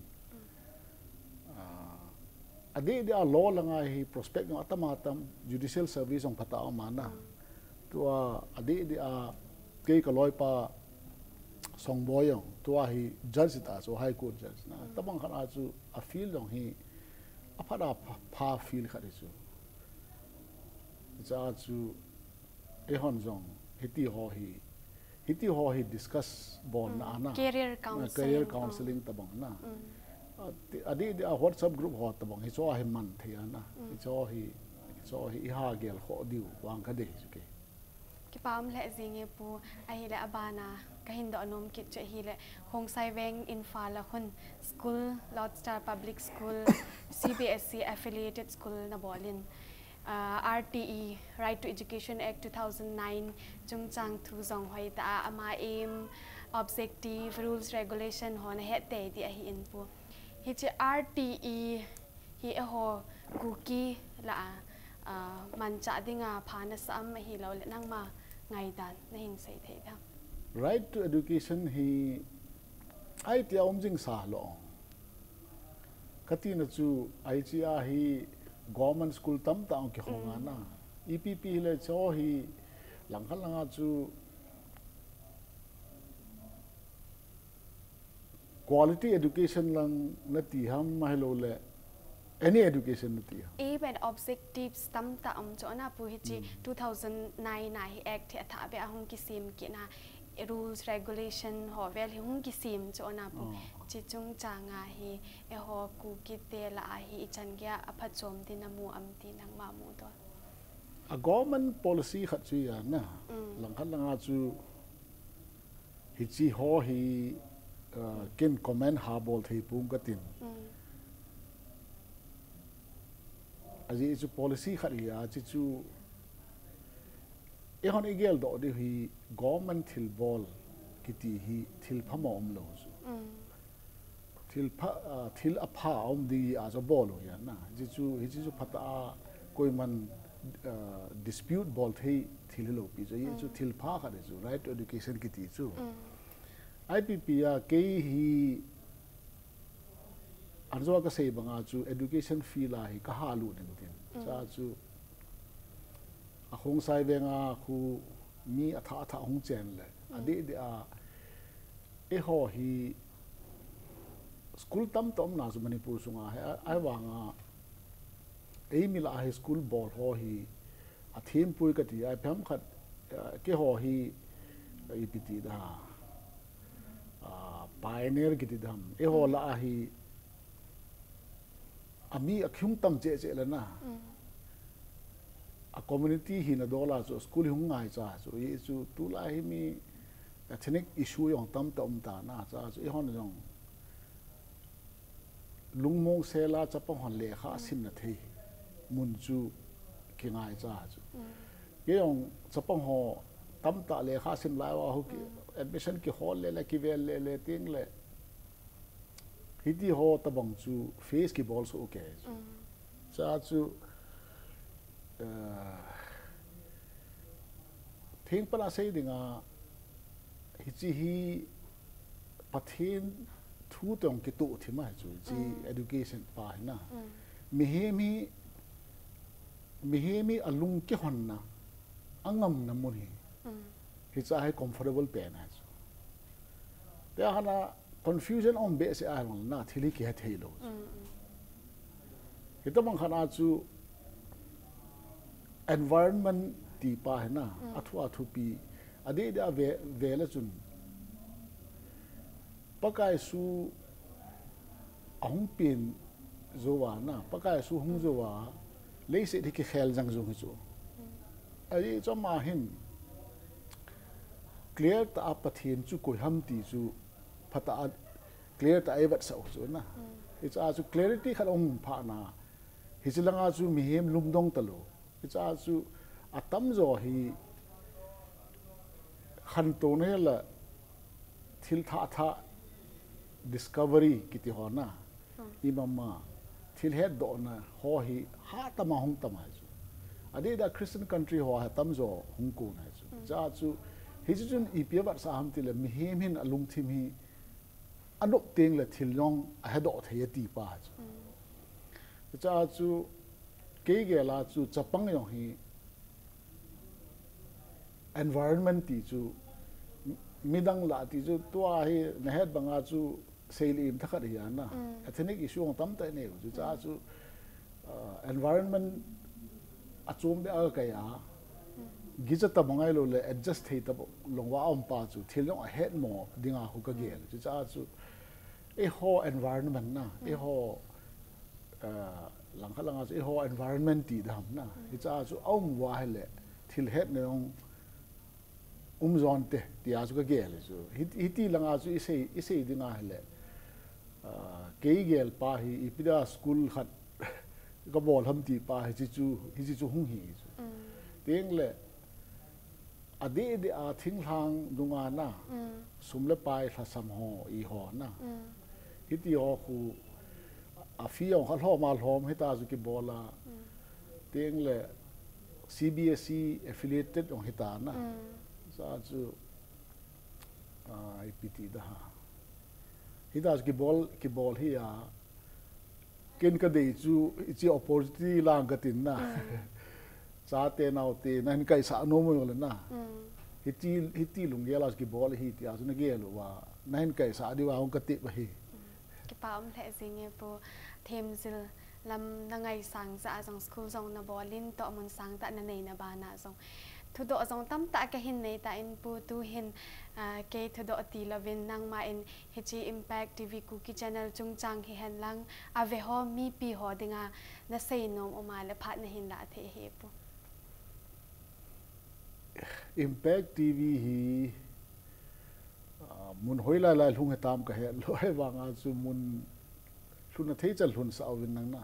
ade de a law langa hi prospect ng atamatam judicial service ong pata mana to ade de a ke ka loi pa song boyong to hi judge ta so high court judge na tabang khana chu a feel dong hi a phada pha feel khari chu cha chu e hon jong hiti ho hi discuss bon na na career counseling tabang na adi a WhatsApp group ho tabang hi cho hi man thia na cho hi ha gel kho diu wang ka de ke ki pam le zinge pu ai le abana ka hin do anom ki che hi le khong sai weng in fa la khon school Lordstar Public School CBSC affiliated school na bolin RTE Right to Education Act 2009 chungchang thu zong hoi ta ama aim objective rules regulation hon he te di a hi in pu hi che RTE hi a ho Kuki la man cha dinga phana sam hi lo le nang ma ngai dan na hin sei thei da right to education hi ai tia jing sa lo kati na chu ai chia hi government school tam ta ki honga na EPP le cho hi langa chu quality education lang na ti ham ma lo le any education na ti even objectives tam ta cho na pu hi chi 2009 na hi act tha be ahung ki sim ki na rules regulation ho vel hi hung ki sim cho na pu chi chung changa hi e ho ku ki te la hi chan gya apha chom din amu am ti nang ma mu do a government policy khat chu ya na lang khan langa chu hi chi ho hi kin comment ha bol thei pum ka tin aji chu policy khalia chi chu e hon igel do de hi government thil bol kiti hi thil phamom lo chu thil apha om di as a bol ya na ji chu phata koi man dispute bol thei thil lo pi je chu thil pha kha de chu right to education kiti chu IPP ya ke hi anzo ka sei banga chu education fee la hi ka halu ding tin cha chu a khong sai venga khu mi atha hong chen le adi de a e ho hi school tam tom na zu Manipur sunga hai ai wanga ei mila high school ball ho hi a theme pui ka ti ai pham khat ke ho hi IPT da pioneer ki ti dam e ho la hi ami akhung tam che la na a community hi na dola so school hung ngai cha so ye chu tu la hi mi ethnic issue yong tam ta na cha so e hon jong lungmong sela chapang hon le kha sin na thei mun chu ki ngai cha chu ye yong chapang ho tam ta le kha sim lai wa ho ki admission ki hall le ki vel le ting le hiti ho tabang chu face ki ball so okay cha chu thing pala sei dinga hi hi pathin thu tong ki tu thi ma chu ji education pa na mi hemi alung ki hon na angam na mun hi cha hai comfortable pen ha chu te hana confusion on be se a na thili ki ha theilo hitamang khana chu environment ti pa na athu pi ade da ve la chun pakai su ahung pin zowa na pakai su hung zowa le se thi ki khel jang zo chu ai cho ma hin clear ta pathin chu ko ham ti chu phata clear ta evat sa chu na it's also clarity khat ong pha na hi chilanga chu mi hem lumdong talo it's also atam zo hi khan to ne la thil tha discovery kiti ho na imama thil he do na ho hi ha tama hong tama chu ade da Christian country ho ha tam zo hong ko na chu cha chu hi chun ipia war sa ham ti le mi hem hin alung thim hi anop teng le thil yong a he do the ti pa chu cha chu ke ge la chu chapang yong hi environment ti chu midang la ti chu tua hi na het banga chu seili im thakhat ya na ethnic issue ong tam ta ne chu cha chu environment achom be a ka ya giza ta bangai lo le adjust thei ta longwa om pa chu thilong a het mo dinga hu ka gel chu cha chu e ho environment na e ho langkhalanga chu e ho environment ti dam na cha chu om wa hele thil het ne ong zon te ti a chu ka gel chu hiti langa chu isei dinga hele ke gel pa hi ipida school khat ka bol ham ti pa hi chu hung hi chu teng le ade de a thing hang dunga na sumle pai tha sam ho I ho na hiti ho khu a fi ong hal ho mal hom hita zu ki bola teng le CBSE affiliated ong hita na sa chu IPT da hita zu ki bol hi a ken ka de chu chi opportunity lang ka tin na cha te nau te nan kai sa no mo le na hiti lungela ki bol hi ti azu na gelo wa nan kai sa di wa ong ka ti ba hi ki pa om the sing po them zil lam na ngai sang za jong school jong na bolin to mun sang ta na nei na ba na jong thu do jong tam ta ka hin nei ta in pu tu hin ke thu do ti lovin nang ma in hi impact TV Kuki channel chung chang hi hen lang ave ho mi pi ho dinga na sei nom o ma le phat na hin la the he pu impact TV hi mun hoila la lung hetam ka he loi wanga chu mun thuna thei chal hun sa win nang na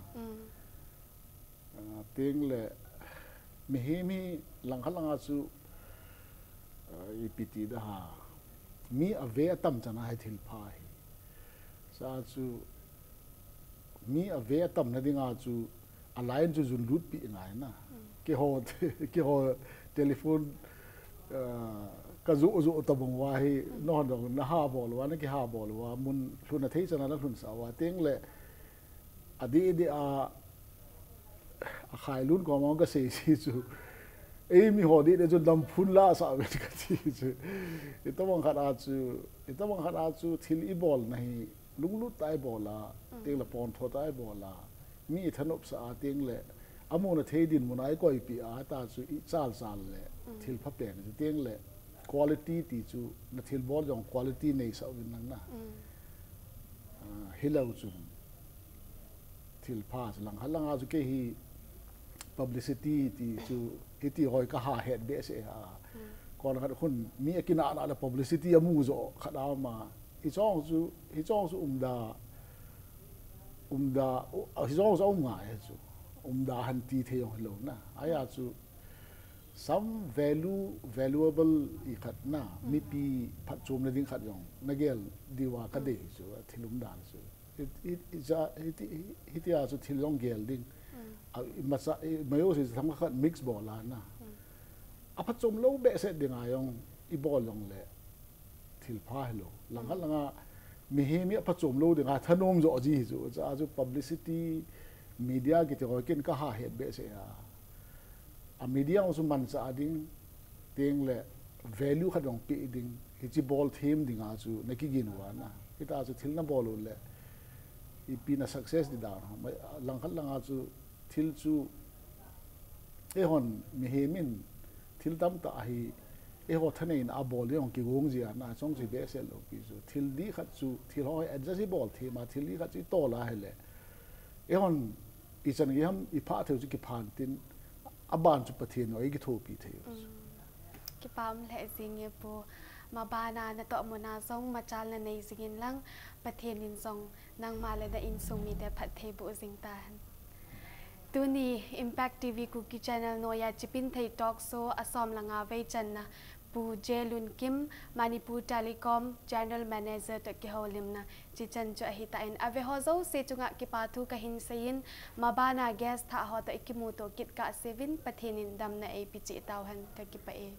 tiếng lệ mi lang khang chu ipiti da ha mi ave tam chana hai thil phai sa chu mi ave tam na dinga chu alain chu zun lut pi ngai na ke ho telephone ka zu tabung wa hi no na ha bol wa na ki ha bol wa mun thuna thei chana la thun sa wa teng le adi a khai lun ko ma ka se si chu e mi ho di de chu dam phun la sa ve ka chi chu itamang khat a chu thil i bol nahi lunglu tai bola teng la pon tho tai bola mi thanop sa teng le amona thei din munai koi pi a ta chu i chal le thil pha pen teng le quality ti chu na thil bol jong quality nei sa win nang na hilau chu thil pha lang halanga chu ke hi publicity ti chu hiti hoi ka ha het be se ha kon khat khun mi akina na la publicity amu zo khada ma hi chong chu umda hi chong zo nga he chu umda han ti the yong lo na aya chu some valuable I khat na mi pi phat chum na ding khat yong nagel diwa ka de chu thilum dan chu it ya chu thilong gel ding masa mayo si tham khat mix bola na aphat chum lo be se ding ayong I bol long le thil pha hello langa mi he mi aphat chum lo ding a thanom zo ji chu chu publicity media ki te ken ka ha het be se a media also man sa ding teng le value khat dong pi ding hi chi ball theme ding a chu na ki gin wa na kita chu thil na bol le I pi na success di da langa chu thil chu e hon mi he min thil tam ta hi e ho thane in a bol yong ki gong ji na chong chi be se lo ki chu thil di khat chu thil hoi adjust ball the ma thil di khat chi to la hele e hon I chan gi ham I pha the chu ki phan tin aban chu pathin oi gi tho pi the ki pam le sing po ma bana na to mo na song ma chal na nei singin lang pathin in song nang ma le da in song mi de phat the bu sing tan tuni Impact TV Kuki channel no ya Chipinthei Talkshow asom langa ve chan na pu jelun kim Manipur Telecom General Manager ta ki holim na chi chan cho hi ta in ave hozo se chunga ki pathu ka hin sein mabana guest tha ho ta ikimu to kit ka 7 pathinin dam na a pichi taw han ka ki pa e